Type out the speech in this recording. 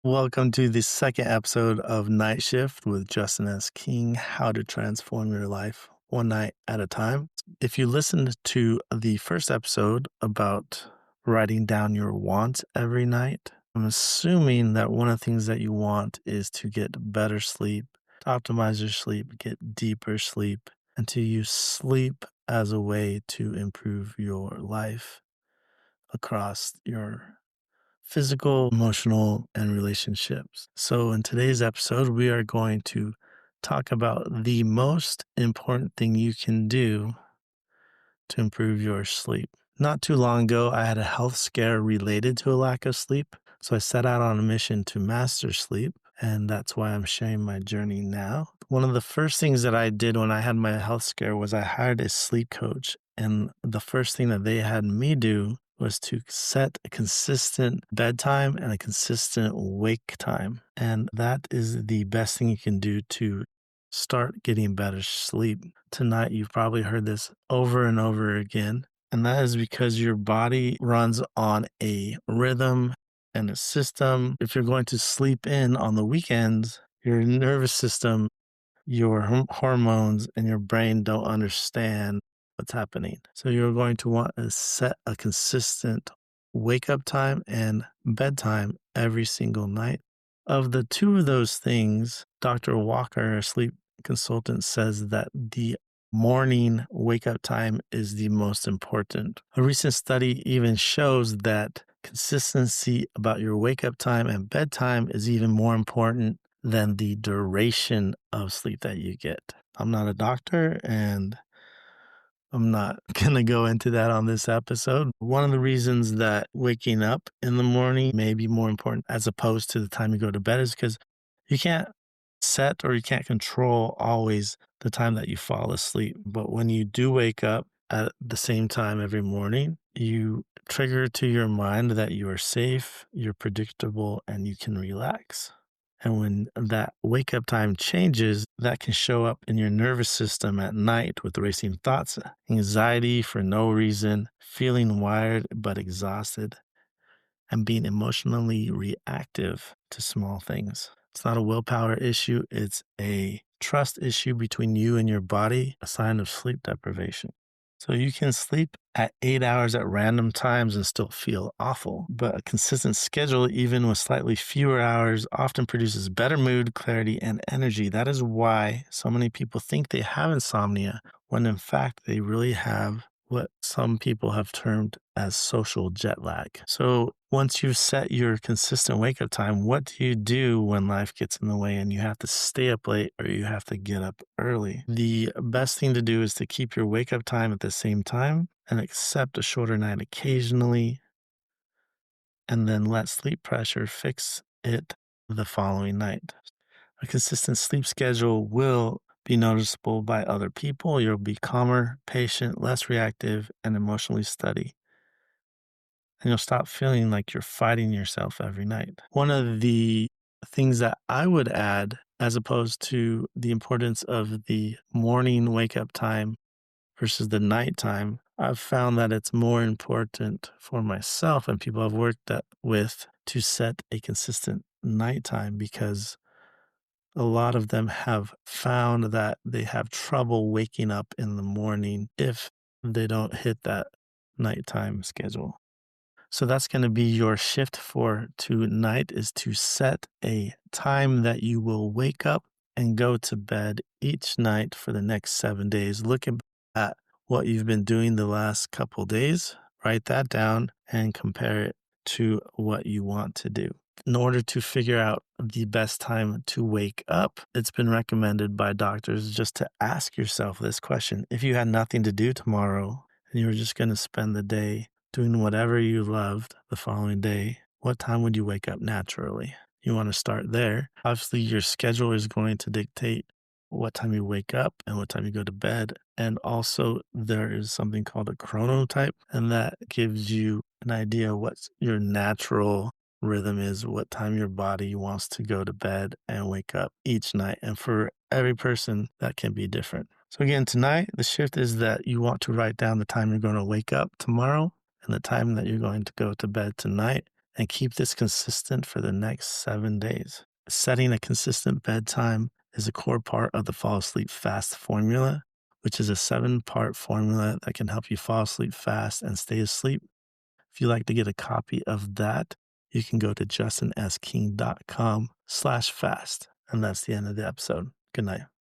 Welcome to the second episode of Night Shift with Justin S. King, How to Transform Your Life One Night at a Time. If you listened to the first episode about writing down your wants every night, I'm assuming that one of the things that you want is to get better sleep, to optimize your sleep, get deeper sleep, and to use sleep as a way to improve your life across your physical, emotional, and relationships. So, in today's episode, we are going to talk about the most important thing you can do to improve your sleep. Not too long ago, I had a health scare related to a lack of sleep. So, I set out on a mission to master sleep. And that's why I'm sharing my journey now. One of the first things that I did when I had my health scare was I hired a sleep coach. And the first thing that they had me do was to set a consistent bedtime and a consistent wake time. And that is the best thing you can do to start getting better sleep. Tonight, you've probably heard this over and over again. And that is because your body runs on a rhythm and a system. If you're going to sleep in on the weekends, your nervous system, your hormones, and your brain don't understand what's happening. So you're going to want to set a consistent wake up time and bedtime every single night. Of the two of those things, Dr. Walker, a sleep consultant, says that the morning wake up time is the most important. A recent study even shows that consistency about your wake up time and bedtime is even more important than the duration of sleep that you get. I'm not a doctor and I'm not going to go into that on this episode. One of the reasons that waking up in the morning may be more important as opposed to the time you go to bed is because you can't set or you can't control always the time that you fall asleep. But when you do wake up at the same time every morning, you trigger to your mind that you are safe, you're predictable, and you can relax. And when that wake up time changes, that can show up in your nervous system at night with racing thoughts, anxiety for no reason, feeling wired but exhausted, and being emotionally reactive to small things. It's not a willpower issue, it's a trust issue between you and your body, a sign of sleep deprivation. So you can sleep at 8 hours at random times and still feel awful. But a consistent schedule, even with slightly fewer hours, often produces better mood, clarity, and energy. That is why so many people think they have insomnia when in fact they really have what some people have termed as social jet lag. So once you've set your consistent wake up time, what do you do when life gets in the way and you have to stay up late or you have to get up early? The best thing to do is to keep your wake up time at the same time and accept a shorter night occasionally, and then let sleep pressure fix it the following night. A consistent sleep schedule will be noticeable by other people. You'll be calmer, patient, less reactive, and emotionally steady. And you'll stop feeling like you're fighting yourself every night. One of the things that I would add, as opposed to the importance of the morning wake up time versus the nighttime, I've found that it's more important for myself and people I've worked with to set a consistent nighttime because a lot of them have found that they have trouble waking up in the morning if they don't hit that nighttime schedule. So that's going to be your shift for tonight is to set a time that you will wake up and go to bed each night for the next 7 days. Look at what you've been doing the last couple days, write that down and compare it to what you want to do. In order to figure out the best time to wake up, it's been recommended by doctors just to ask yourself this question. If you had nothing to do tomorrow and you were just going to spend the day doing whatever you loved the following day, what time would you wake up naturally? You want to start there. Obviously, your schedule is going to dictate what time you wake up and what time you go to bed. And also, there is something called a chronotype, and that gives you an idea what your natural rhythm is, what time your body wants to go to bed and wake up each night. And for every person, that can be different. So again, tonight, the shift is that you want to write down the time you're going to wake up tomorrow and the time that you're going to go to bed tonight. and keep this consistent for the next 7 days. Setting a consistent bedtime is a core part of the Fall Asleep Fast formula, which is a 7-part formula that can help you fall asleep fast and stay asleep. If you'd like to get a copy of that, you can go to justinSking.com/fast. And that's the end of the episode. Good night.